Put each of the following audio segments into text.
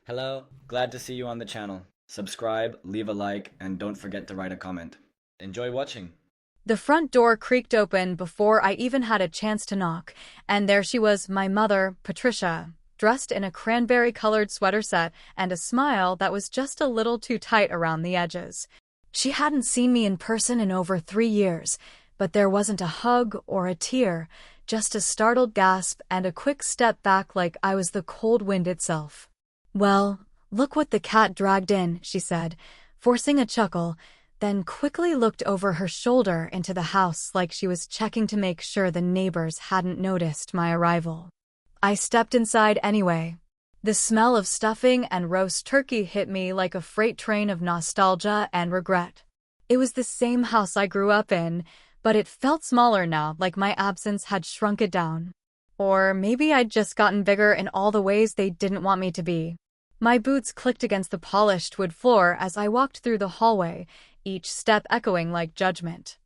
Hello, glad to see you on the channel. Subscribe, leave a like, and don't forget to write a comment. Enjoy watching. The front door creaked open before I even had a chance to knock, and there she was, my mother, Patricia, dressed in a cranberry-colored sweater set and a smile that was just a little too tight around the edges. She hadn't seen me in person in over 3 years, but there wasn't a hug or a tear, just a startled gasp and a quick step back like I was the cold wind itself. "Well, look what the cat dragged in," she said, forcing a chuckle, then quickly looked over her shoulder into the house like she was checking to make sure the neighbors hadn't noticed my arrival. I stepped inside anyway. The smell of stuffing and roast turkey hit me like a freight train of nostalgia and regret. It was the same house I grew up in, but it felt smaller now, like my absence had shrunk it down. Or maybe I'd just gotten bigger in all the ways they didn't want me to be. My boots clicked against the polished wood floor as I walked through the hallway, each step echoing like judgment.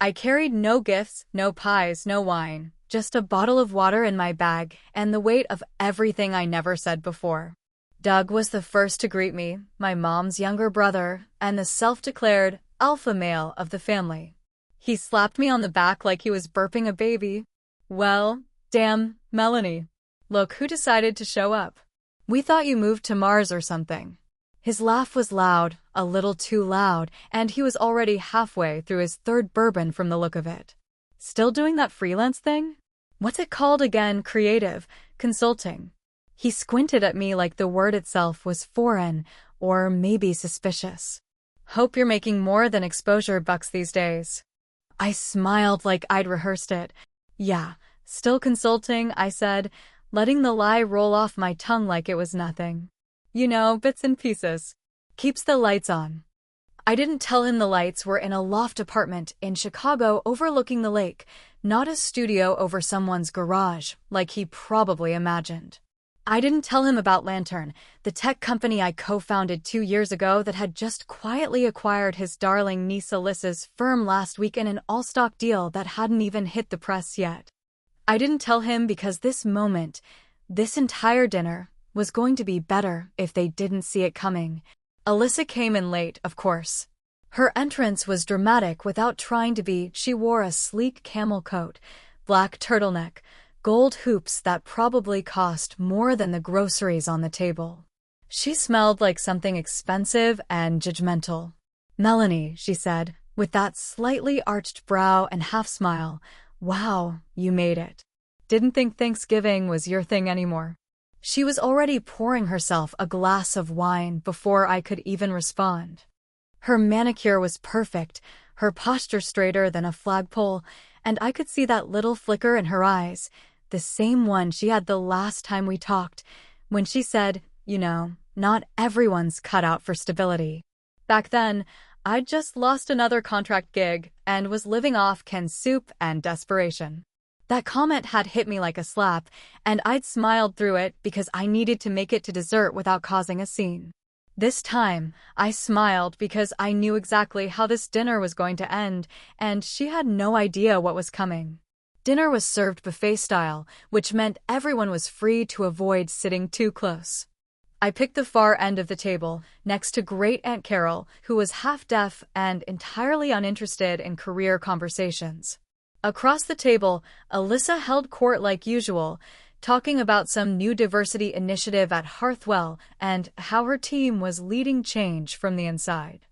I carried no gifts, no pies, no wine, just a bottle of water in my bag and the weight of everything I never said before. Doug was the first to greet me, my mom's younger brother, and the self-declared alpha male of the family. He slapped me on the back like he was burping a baby. "Well, damn, Melanie. Look who decided to show up. We thought you moved to Mars or something." His laugh was loud, a little too loud, and he was already halfway through his third bourbon from the look of it. "Still doing that freelance thing? What's it called again? Creative, consulting." He squinted at me like the word itself was foreign, or maybe suspicious. "Hope you're making more than exposure bucks these days." I smiled like I'd rehearsed it. "Yeah, still consulting," I said, letting the lie roll off my tongue like it was nothing. "You know, bits and pieces. Keeps the lights on." I didn't tell him the lights were in a loft apartment in Chicago overlooking the lake, not a studio over someone's garage, like he probably imagined. I didn't tell him about Lantern, the tech company I co-founded 2 years ago that had just quietly acquired his darling niece Alyssa's firm last week in an all-stock deal that hadn't even hit the press yet. I didn't tell him because this moment, this entire dinner, was going to be better if they didn't see it coming. Alyssa came in late, of course. Her entrance was dramatic without trying to be. She wore a sleek camel coat, black turtleneck, gold hoops that probably cost more than the groceries on the table. She smelled like something expensive and judgmental. "Melanie," she said, with that slightly arched brow and half-smile, "wow, you made it. Didn't think Thanksgiving was your thing anymore." She was already pouring herself a glass of wine before I could even respond. Her manicure was perfect, her posture straighter than a flagpole, and I could see that little flicker in her eyes, the same one she had the last time we talked, when she said, "You know, not everyone's cut out for stability." Back then, I'd just lost another contract gig and was living off canned soup and desperation. That comment had hit me like a slap, and I'd smiled through it because I needed to make it to dessert without causing a scene. This time, I smiled because I knew exactly how this dinner was going to end, and she had no idea what was coming. Dinner was served buffet style, which meant everyone was free to avoid sitting too close. I picked the far end of the table, next to Great Aunt Carol, who was half-deaf and entirely uninterested in career conversations. Across the table, Alyssa held court like usual, talking about some new diversity initiative at Hearthwell and how her team was leading change from the inside.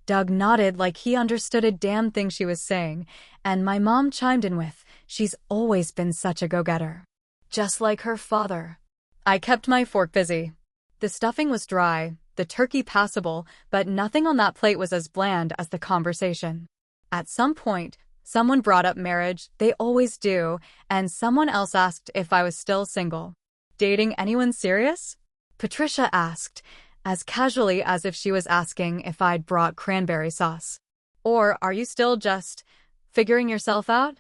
Doug nodded like he understood a damn thing she was saying, and my mom chimed in with, "She's always been such a go-getter. Just like her father." I kept my fork busy. The stuffing was dry, the turkey passable, but nothing on that plate was as bland as the conversation. At some point, someone brought up marriage, they always do, and someone else asked if I was still single. "Dating anyone serious?" Patricia asked, as casually as if she was asking if I'd brought cranberry sauce. "Or are you still just figuring yourself out?"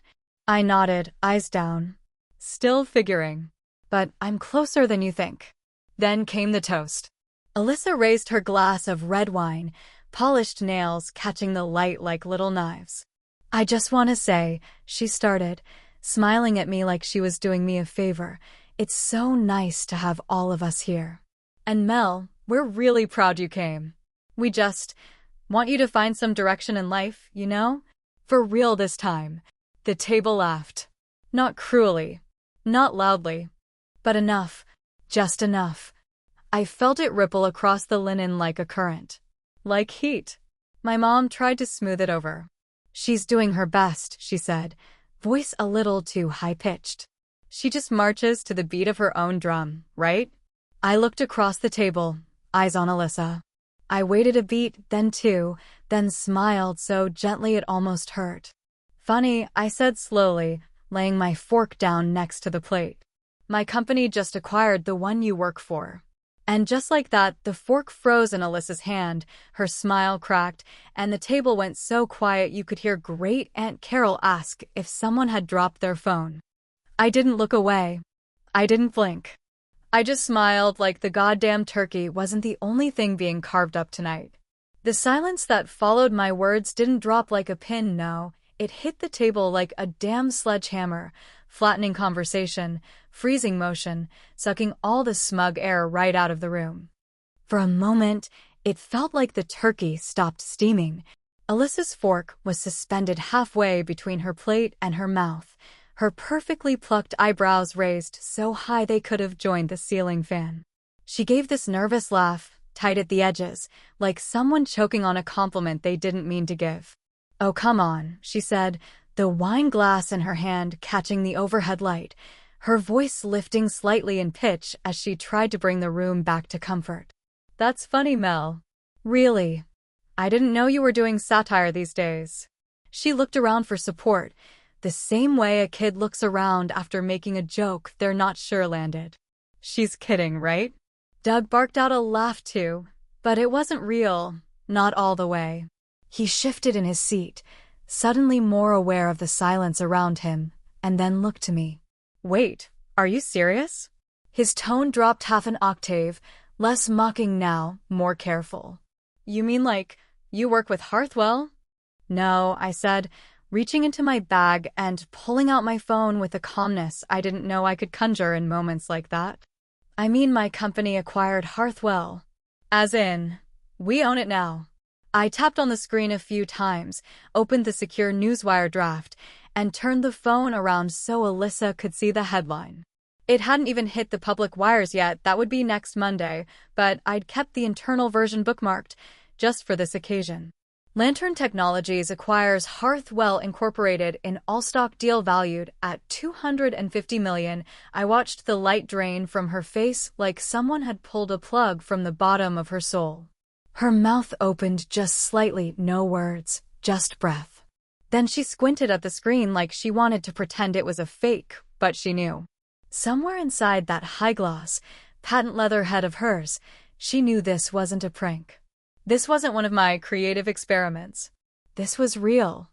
I nodded, eyes down. "Still figuring. But I'm closer than you think." Then came the toast. Alyssa raised her glass of red wine, polished nails catching the light like little knives. "I just want to say," she started, smiling at me like she was doing me a favor, "it's so nice to have all of us here." And Mel, we're really proud you came. We just want you to find some direction in life, you know? For real this time. The table laughed. Not cruelly, not loudly, but enough, just enough. I felt it ripple across the linen like a current. Like heat. My mom tried to smooth it over. She's doing her best, she said, voice a little too high-pitched. She just marches to the beat of her own drum, right? I looked across the table, eyes on Alyssa. I waited a beat, then two, then smiled so gently it almost hurt. Funny, I said slowly, laying my fork down next to the plate. My company just acquired the one you work for. And just like that, the fork froze in Alyssa's hand, her smile cracked, and the table went so quiet you could hear Great Aunt Carol ask if someone had dropped their phone. I didn't look away. I didn't blink. I just smiled like the goddamn turkey wasn't the only thing being carved up tonight. The silence that followed my words didn't drop like a pin, no. It hit the table like a damn sledgehammer, flattening conversation, freezing motion, sucking all the smug air right out of the room. For a moment, it felt like the turkey stopped steaming. Alyssa's fork was suspended halfway between her plate and her mouth, her perfectly plucked eyebrows raised so high they could have joined the ceiling fan. She gave this nervous laugh, tight at the edges, like someone choking on a compliment they didn't mean to give. "Oh, come on," she said, the wine glass in her hand catching the overhead light, her voice lifting slightly in pitch as she tried to bring the room back to comfort. "That's funny, Mel. Really? I didn't know you were doing satire these days." She looked around for support, the same way a kid looks around after making a joke they're not sure landed. "She's kidding, right?" Doug barked out a laugh too, but it wasn't real, not all the way. He shifted in his seat, suddenly more aware of the silence around him, and then looked to me. "Wait, are you serious?" His tone dropped half an octave, less mocking now, more careful. "You mean like, you work with Harthwell?" "No," I said, reaching into my bag and pulling out my phone with a calmness I didn't know I could conjure in moments like that. "I mean my company acquired Harthwell. As in, we own it now." I tapped on the screen a few times, opened the secure newswire draft, and turned the phone around so Alyssa could see the headline. It hadn't even hit the public wires yet, that would be next Monday, but I'd kept the internal version bookmarked, just for this occasion. Lantern Technologies acquires Harthwell Incorporated in all-stock deal valued at $250 million. I watched the light drain from her face like someone had pulled a plug from the bottom of her soul. Her mouth opened just slightly, no words, just breath. Then she squinted at the screen like she wanted to pretend it was a fake, but she knew. Somewhere inside that high-gloss, patent leather head of hers, she knew this wasn't a prank. This wasn't one of my creative experiments. This was real.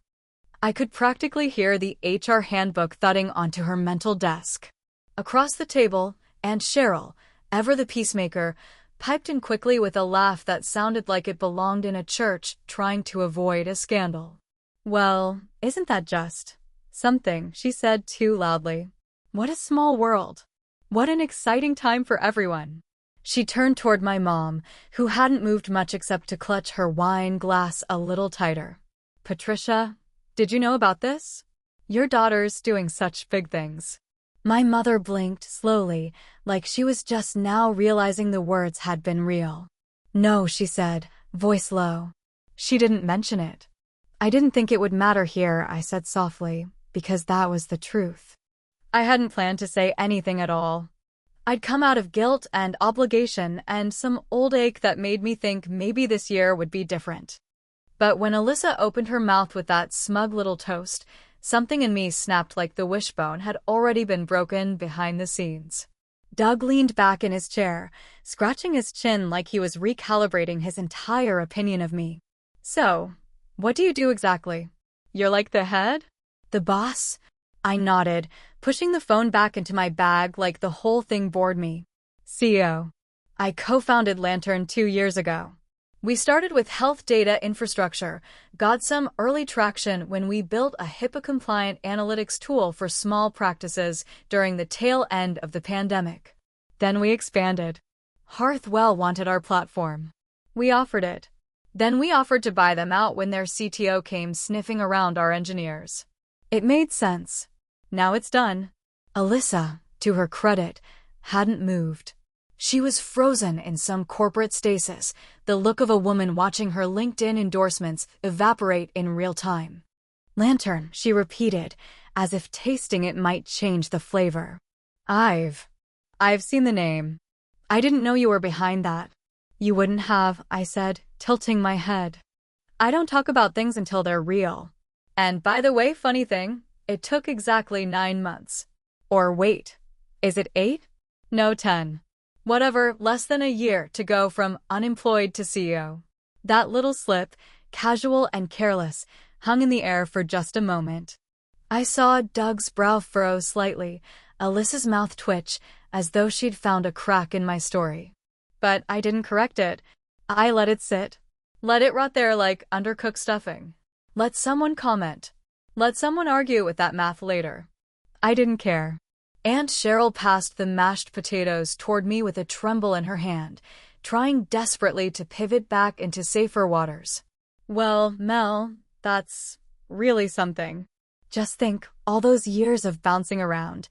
I could practically hear the HR handbook thudding onto her mental desk. Across the table, Aunt Cheryl, ever the peacemaker, piped in quickly with a laugh that sounded like it belonged in a church trying to avoid a scandal. "Well, isn't that just something?" she said too loudly. "What a small world. What an exciting time for everyone." She turned toward my mom, who hadn't moved much except to clutch her wine glass a little tighter. "Patricia, did you know about this? Your daughter's doing such big things." My mother blinked slowly, like she was just now realizing the words had been real. "No," she said, voice low. "She didn't mention it." "I didn't think it would matter here," I said softly, because that was the truth. I hadn't planned to say anything at all. I'd come out of guilt and obligation and some old ache that made me think maybe this year would be different. But when Alyssa opened her mouth with that smug little toast, something in me snapped like the wishbone had already been broken behind the scenes. Doug leaned back in his chair, scratching his chin like he was recalibrating his entire opinion of me. "So, what do you do exactly? You're like the head? The boss?" I nodded, pushing the phone back into my bag like the whole thing bored me. "CEO. I co-founded Lantern 2 years ago. We started with health data infrastructure, got some early traction when we built a HIPAA-compliant analytics tool for small practices during the tail end of the pandemic. Then we expanded. Hearthwell wanted our platform. We offered it. Then we offered to buy them out when their CTO came sniffing around our engineers. It made sense. Now it's done. Alyssa, to her credit, hadn't moved. She was frozen in some corporate stasis, the look of a woman watching her LinkedIn endorsements evaporate in real time. Lantern, she repeated, as if tasting it might change the flavor. I've seen the name. I didn't know you were behind that. You wouldn't have, I said, tilting my head. I don't talk about things until they're real. And by the way, funny thing, it took exactly 9 months. Or wait, is it 8? No, 10. Whatever, less than a year to go from unemployed to CEO. That little slip, casual and careless, hung in the air for just a moment. I saw Doug's brow furrow slightly, Alyssa's mouth twitch, as though she'd found a crack in my story. But I didn't correct it. I let it sit. Let it rot there like undercooked stuffing. Let someone comment. Let someone argue with that math later. I didn't care. Aunt Cheryl passed the mashed potatoes toward me with a tremble in her hand, trying desperately to pivot back into safer waters. Well, Mel, that's really something. Just think, all those years of bouncing around,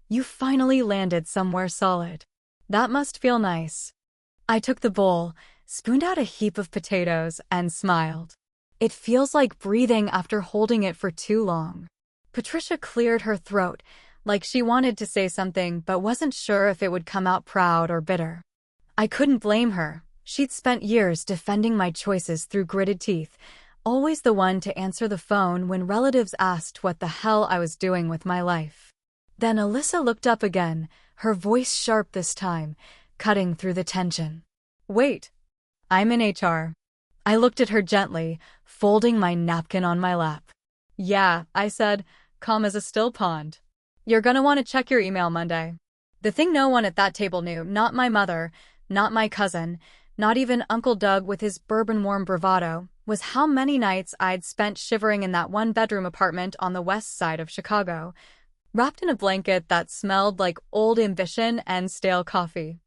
you finally landed somewhere solid. That must feel nice. I took the bowl, spooned out a heap of potatoes, and smiled. It feels like breathing after holding it for too long. Patricia cleared her throat, like she wanted to say something but wasn't sure if it would come out proud or bitter. I couldn't blame her. She'd spent years defending my choices through gritted teeth, always the one to answer the phone when relatives asked what the hell I was doing with my life. Then Alyssa looked up again, her voice sharp this time, cutting through the tension. Wait, I'm in HR. I looked at her gently, folding my napkin on my lap. Yeah, I said, calm as a still pond. You're gonna want to check your email Monday. The thing no one at that table knew, not my mother, not my cousin, not even Uncle Doug with his bourbon-warm bravado, was how many nights I'd spent shivering in that one-bedroom apartment on the west side of Chicago, wrapped in a blanket that smelled like old ambition and stale coffee.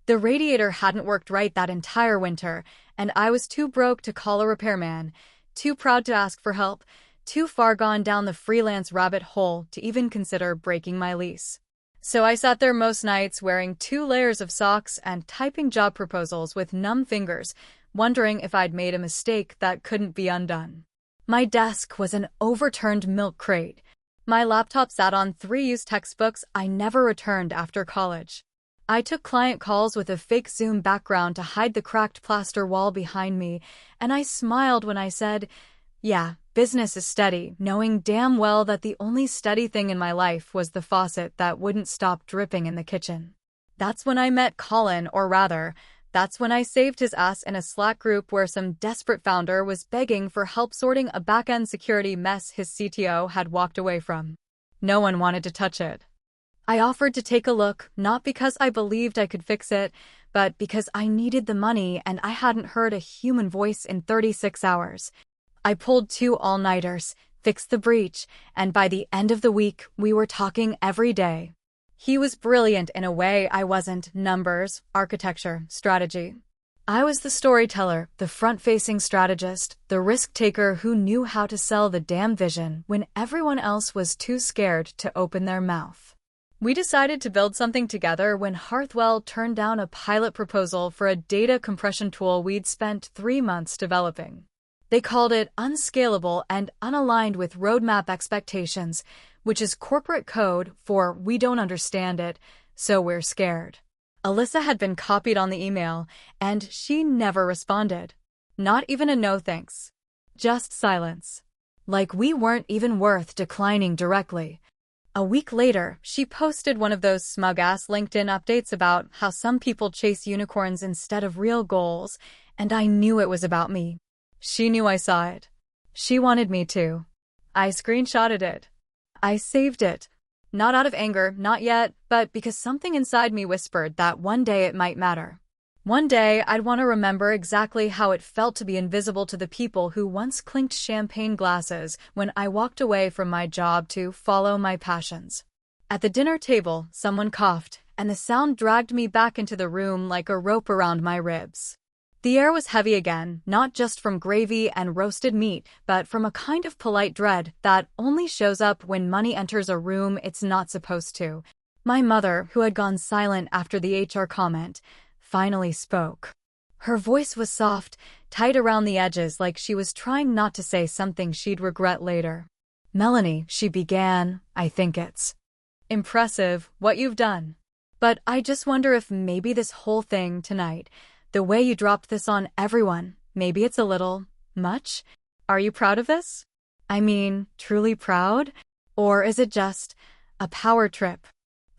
The radiator hadn't worked right that entire winter, and I was too broke to call a repairman, too proud to ask for help, too far gone down the freelance rabbit hole to even consider breaking my lease. So I sat there most nights wearing 2 layers of socks and typing job proposals with numb fingers, wondering if I'd made a mistake that couldn't be undone. My desk was an overturned milk crate. My laptop sat on 3 used textbooks I never returned after college. I took client calls with a fake Zoom background to hide the cracked plaster wall behind me, and I smiled when I said, yeah, business is steady, knowing damn well that the only steady thing in my life was the faucet that wouldn't stop dripping in the kitchen. That's when I met Colin, or rather, that's when I saved his ass in a Slack group where some desperate founder was begging for help sorting a back-end security mess his CTO had walked away from. No one wanted to touch it. I offered to take a look, not because I believed I could fix it, but because I needed the money and I hadn't heard a human voice in 36 hours. I pulled 2 all-nighters, fixed the breach, and by the end of the week, we were talking every day. He was brilliant in a way I wasn't: numbers, architecture, strategy. I was the storyteller, the front-facing strategist, the risk-taker who knew how to sell the damn vision when everyone else was too scared to open their mouth. We decided to build something together when Hearthwell turned down a pilot proposal for a data compression tool we'd spent 3 months developing. They called it unscalable and unaligned with roadmap expectations, which is corporate code for "we don't understand it, so we're scared." Alyssa had been copied on the email, and she never responded. Not even a no thanks. Just silence. Like we weren't even worth declining directly. A week later, she posted one of those smug-ass LinkedIn updates about how some people chase unicorns instead of real goals, and I knew it was about me. She knew I saw it. She wanted me to. I screenshotted it. I saved it. Not out of anger, not yet, but because something inside me whispered that one day it might matter. One day I'd want to remember exactly how it felt to be invisible to the people who once clinked champagne glasses when I walked away from my job to follow my passions. At the dinner table, someone coughed, and the sound dragged me back into the room like a rope around my ribs. The air was heavy again, not just from gravy and roasted meat, but from a kind of polite dread that only shows up when money enters a room it's not supposed to. My mother, who had gone silent after the HR comment, finally spoke. Her voice was soft, tight around the edges like she was trying not to say something she'd regret later. "Melanie," she began, "I think it's impressive what you've done. But I just wonder if maybe this whole thing tonight, the way you dropped this on everyone, maybe it's a little much? Are you proud of this? I mean, truly proud? Or is it just a power trip?"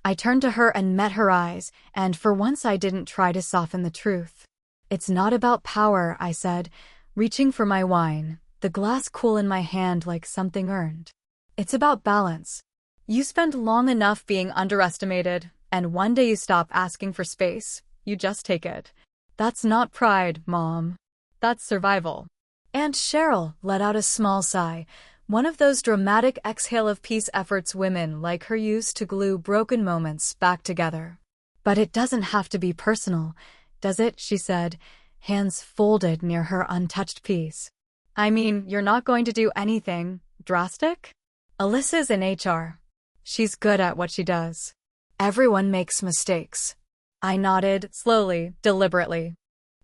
I turned to her and met her eyes, and for once I didn't try to soften the truth. "It's not about power," I said, reaching for my wine, the glass cool in my hand like something earned. "It's about balance. You spend long enough being underestimated, and one day you stop asking for space, you just take it. That's not pride, Mom. That's survival." Aunt Cheryl let out a small sigh, one of those dramatic exhale of peace efforts women like her use to glue broken moments back together. "But it doesn't have to be personal, does it?" she said, hands folded near her untouched piece. "I mean, you're not going to do anything drastic? Alyssa's in HR. She's good at what she does. Everyone makes mistakes." I nodded, slowly, deliberately.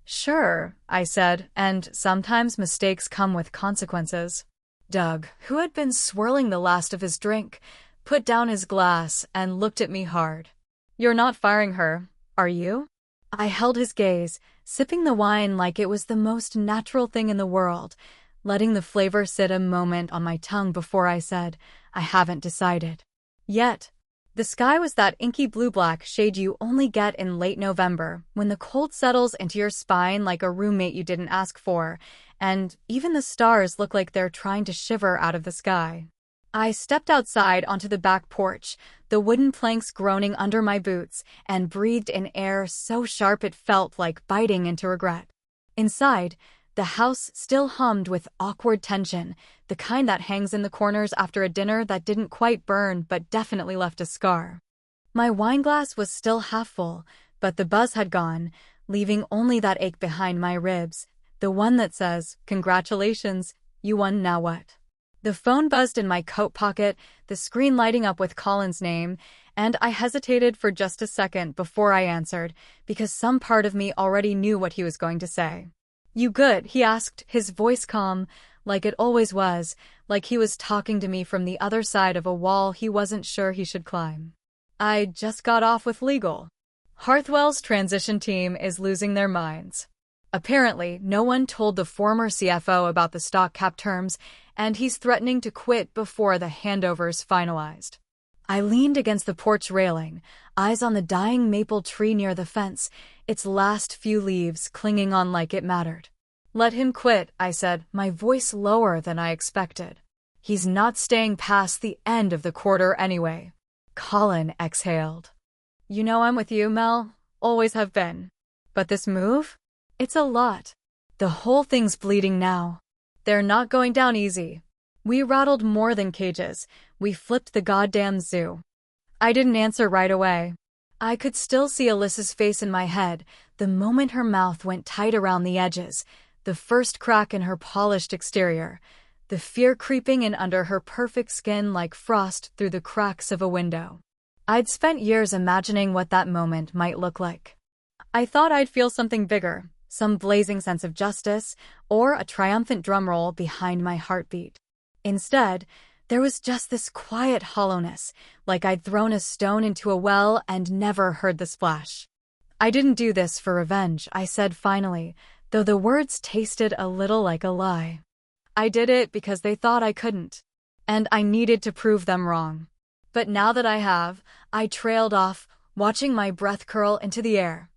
"Sure," I said, "and sometimes mistakes come with consequences." Doug, who had been swirling the last of his drink, put down his glass and looked at me hard. "You're not firing her, are you?" I held his gaze, sipping the wine like it was the most natural thing in the world, letting the flavor sit a moment on my tongue before I said, "I haven't decided yet." The sky was that inky blue-black shade you only get in late November, when the cold settles into your spine like a roommate you didn't ask for, and even the stars look like they're trying to shiver out of the sky. I stepped outside onto the back porch, the wooden planks groaning under my boots, and breathed in air so sharp it felt like biting into regret. Inside, the house still hummed with awkward tension, the kind that hangs in the corners after a dinner that didn't quite burn but definitely left a scar. My wineglass was still half full, but the buzz had gone, leaving only that ache behind my ribs, the one that says, "Congratulations, you won, now what?" The phone buzzed in my coat pocket, the screen lighting up with Colin's name, and I hesitated for just a second before I answered, because some part of me already knew what he was going to say. "You good?" he asked, his voice calm, like it always was, like he was talking to me from the other side of a wall he wasn't sure he should climb. "I just got off with legal. Harthwell's transition team is losing their minds. Apparently, no one told the former CFO about the stock cap terms, and he's threatening to quit before the handover's finalized." I leaned against the porch railing, eyes on the dying maple tree near the fence, its last few leaves clinging on like it mattered. "Let him quit," I said, my voice lower than I expected. "He's not staying past the end of the quarter anyway." Colin exhaled. "You know I'm with you, Mel. Always have been. But this move? It's a lot. The whole thing's bleeding now. They're not going down easy. We rattled more than cages. We flipped the goddamn zoo." I didn't answer right away. I could still see Alyssa's face in my head, the moment her mouth went tight around the edges, the first crack in her polished exterior, the fear creeping in under her perfect skin like frost through the cracks of a window. I'd spent years imagining what that moment might look like. I thought I'd feel something bigger, some blazing sense of justice, or a triumphant drumroll behind my heartbeat. Instead, there was just this quiet hollowness, like I'd thrown a stone into a well and never heard the splash. "I didn't do this for revenge," I said finally, though the words tasted a little like a lie. "I did it because they thought I couldn't, and I needed to prove them wrong. But now that I have," I trailed off, watching my breath curl into the air.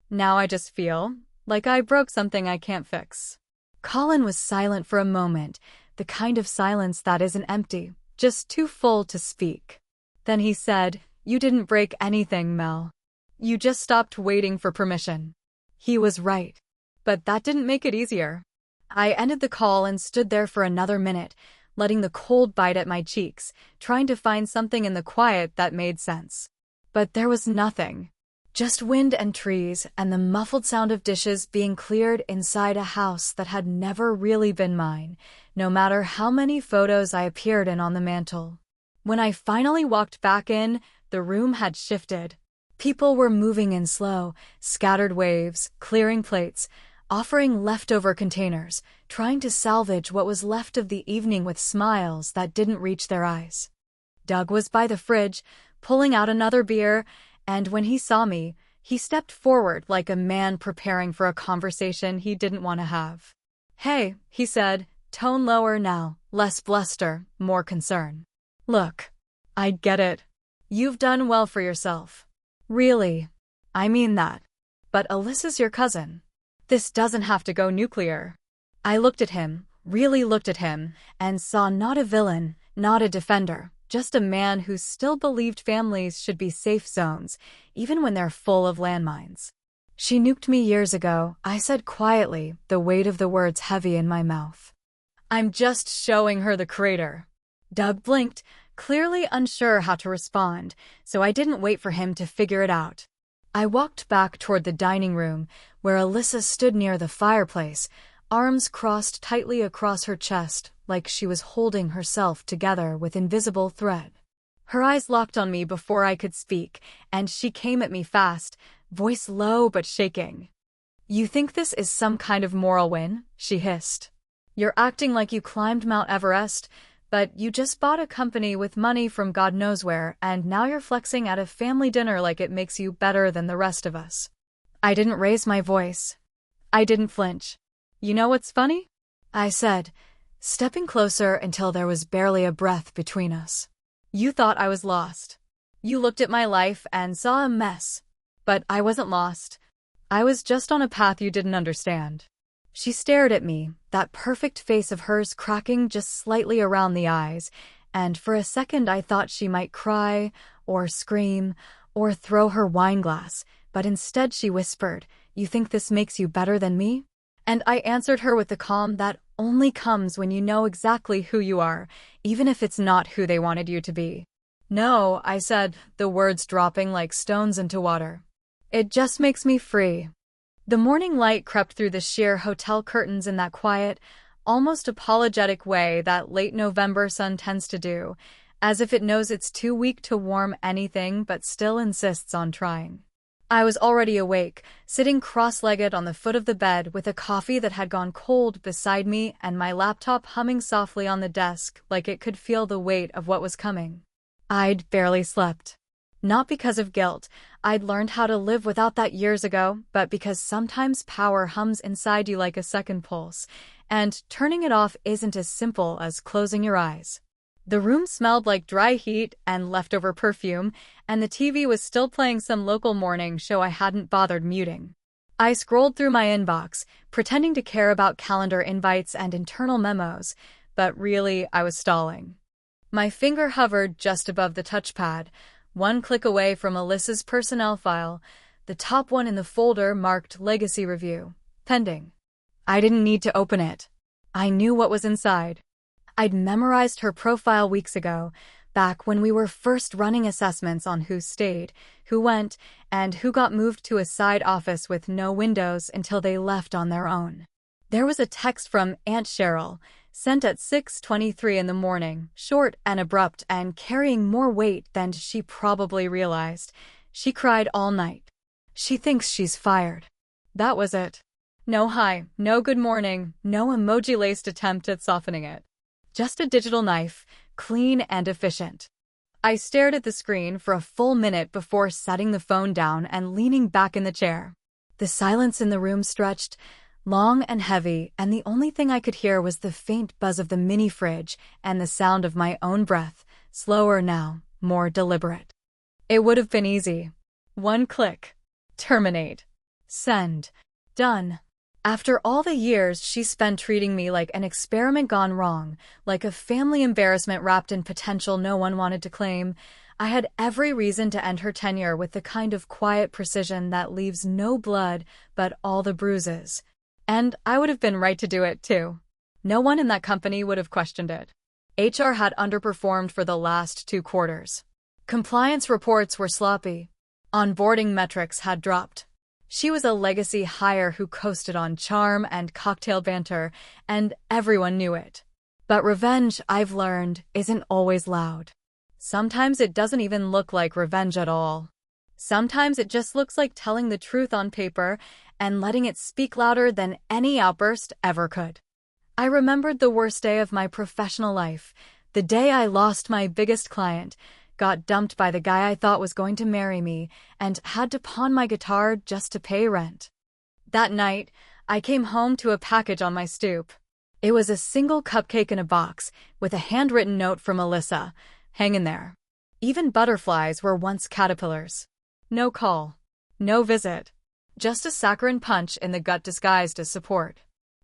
"Now I just feel like I broke something I can't fix." Colin was silent for a moment, the kind of silence that isn't empty, just too full to speak. Then he said, "You didn't break anything, Mel. You just stopped waiting for permission." He was right. But that didn't make it easier. I ended the call and stood there for another minute, letting the cold bite at my cheeks, trying to find something in the quiet that made sense. But there was nothing. Just wind and trees and the muffled sound of dishes being cleared inside a house that had never really been mine, no matter how many photos I appeared in on the mantle. When I finally walked back in, the room had shifted. People were moving in slow, scattered waves, clearing plates, offering leftover containers, trying to salvage what was left of the evening with smiles that didn't reach their eyes. Doug was by the fridge, pulling out another beer, and when he saw me, he stepped forward like a man preparing for a conversation he didn't want to have. "Hey," he said, tone lower now, less bluster, more concern. "Look, I get it. You've done well for yourself. Really. I mean that. But Alyssa's your cousin. This doesn't have to go nuclear." I looked at him, really looked at him, and saw not a villain, not a defender, just a man who still believed families should be safe zones, even when they're full of landmines. "She nuked me years ago," I said quietly, the weight of the words heavy in my mouth. "I'm just showing her the crater." Doug blinked, clearly unsure how to respond, so I didn't wait for him to figure it out. I walked back toward the dining room, where Alyssa stood near the fireplace, arms crossed tightly across her chest, like she was holding herself together with invisible thread. Her eyes locked on me before I could speak, and she came at me fast, voice low but shaking. "You think this is some kind of moral win?" she hissed. "You're acting like you climbed Mount Everest, but you just bought a company with money from God knows where, and now you're flexing at a family dinner like it makes you better than the rest of us." I didn't raise my voice. I didn't flinch. "You know what's funny?" I said, stepping closer until there was barely a breath between us. "You thought I was lost. You looked at my life and saw a mess. But I wasn't lost. I was just on a path you didn't understand." She stared at me, that perfect face of hers cracking just slightly around the eyes, and for a second I thought she might cry, or scream, or throw her wine glass, but instead she whispered, "You think this makes you better than me?" And I answered her with the calm that only comes when you know exactly who you are, even if it's not who they wanted you to be. "No," I said, the words dropping like stones into water. "It just makes me free." The morning light crept through the sheer hotel curtains in that quiet, almost apologetic way that late November sun tends to do, as if it knows it's too weak to warm anything but still insists on trying. I was already awake, sitting cross-legged on the foot of the bed with a coffee that had gone cold beside me and my laptop humming softly on the desk like it could feel the weight of what was coming. I'd barely slept. Not because of guilt. I'd learned how to live without that years ago, but because sometimes power hums inside you like a second pulse, and turning it off isn't as simple as closing your eyes. The room smelled like dry heat and leftover perfume, and the TV was still playing some local morning show I hadn't bothered muting. I scrolled through my inbox, pretending to care about calendar invites and internal memos, but really I was stalling. My finger hovered just above the touchpad, one click away from Alyssa's personnel file, the top one in the folder marked Legacy Review, pending. I didn't need to open it. I knew what was inside. I'd memorized her profile weeks ago, back when we were first running assessments on who stayed, who went, and who got moved to a side office with no windows until they left on their own. There was a text from Aunt Cheryl, sent at 6:23 in the morning, short and abrupt and carrying more weight than she probably realized. She cried all night. She thinks she's fired. That was it. No hi, no good morning, no emoji-laced attempt at softening it. Just a digital knife, clean and efficient. I stared at the screen for a full minute before setting the phone down and leaning back in the chair. The silence in the room stretched, long and heavy, and the only thing I could hear was the faint buzz of the mini fridge and the sound of my own breath, slower now, more deliberate. It would have been easy. One click. Terminate. Send. Done. After all the years she spent treating me like an experiment gone wrong, like a family embarrassment wrapped in potential no one wanted to claim, I had every reason to end her tenure with the kind of quiet precision that leaves no blood but all the bruises. And I would have been right to do it, too. No one in that company would have questioned it. HR had underperformed for the last 2 quarters. Compliance reports were sloppy. Onboarding metrics had dropped. She was a legacy hire who coasted on charm and cocktail banter, and everyone knew it. But revenge, I've learned, isn't always loud. Sometimes it doesn't even look like revenge at all. Sometimes it just looks like telling the truth on paper and letting it speak louder than any outburst ever could. I remembered the worst day of my professional life, the day I lost my biggest client, got dumped by the guy I thought was going to marry me, and had to pawn my guitar just to pay rent. That night, I came home to a package on my stoop. It was a single cupcake in a box, with a handwritten note from Alyssa. Hang in there. Even butterflies were once caterpillars. No call. No visit. Just a saccharine punch in the gut disguised as support.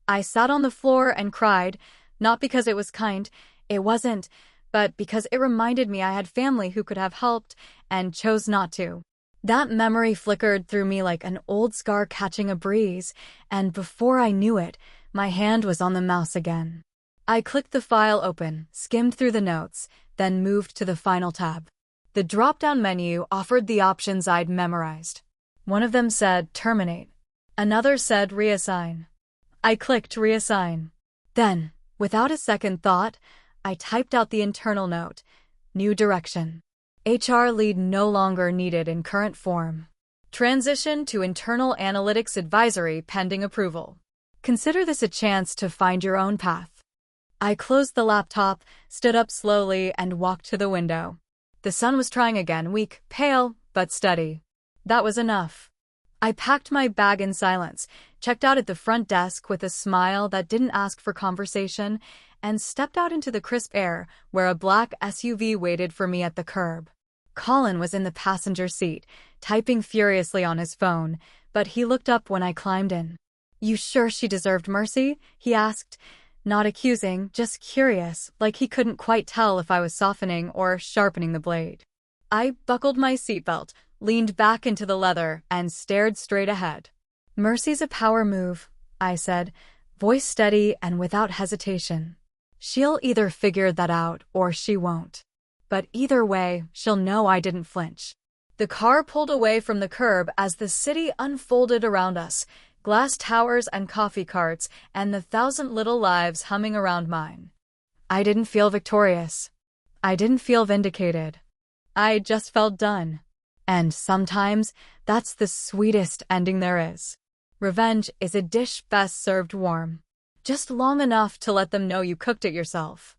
I sat on the floor and cried, not because it was kind, it wasn't, but because it reminded me I had family who could have helped and chose not to. That memory flickered through me like an old scar catching a breeze, and before I knew it, my hand was on the mouse again. I clicked the file open, skimmed through the notes, then moved to the final tab. The drop-down menu offered the options I'd memorized. One of them said terminate. Another said reassign. I clicked reassign. Then, without a second thought, I typed out the internal note. New direction. HR lead no longer needed in current form. Transition to internal analytics advisory pending approval. Consider this a chance to find your own path. I closed the laptop, stood up slowly, and walked to the window. The sun was trying again, weak, pale, but steady. That was enough. I packed my bag in silence, checked out at the front desk with a smile that didn't ask for conversation, and stepped out into the crisp air where a black SUV waited for me at the curb. Colin was in the passenger seat, typing furiously on his phone, but he looked up when I climbed in. "You sure she deserved mercy?" he asked. Not accusing, just curious, like he couldn't quite tell if I was softening or sharpening the blade. I buckled my seatbelt, leaned back into the leather, and stared straight ahead. "Mercy's a power move," I said, voice steady and without hesitation. "She'll either figure that out or she won't. But either way, she'll know I didn't flinch." The car pulled away from the curb as the city unfolded around us, glass towers and coffee carts, and the 1,000 little lives humming around mine. I didn't feel victorious. I didn't feel vindicated. I just felt done. And sometimes, that's the sweetest ending there is. Revenge is a dish best served warm. Just long enough to let them know you cooked it yourself.